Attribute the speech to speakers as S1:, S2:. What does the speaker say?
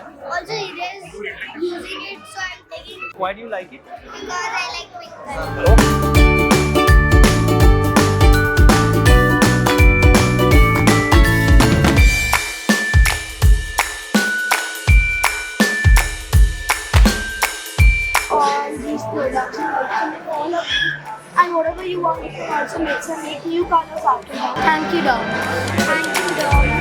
S1: Also, it is using it, so I'm taking
S2: Why do you like it?
S1: because I like pink color. All these products and all of and whatever you want, you can also make new colors after that. Thank you, DOMS. Thank you, DOMS.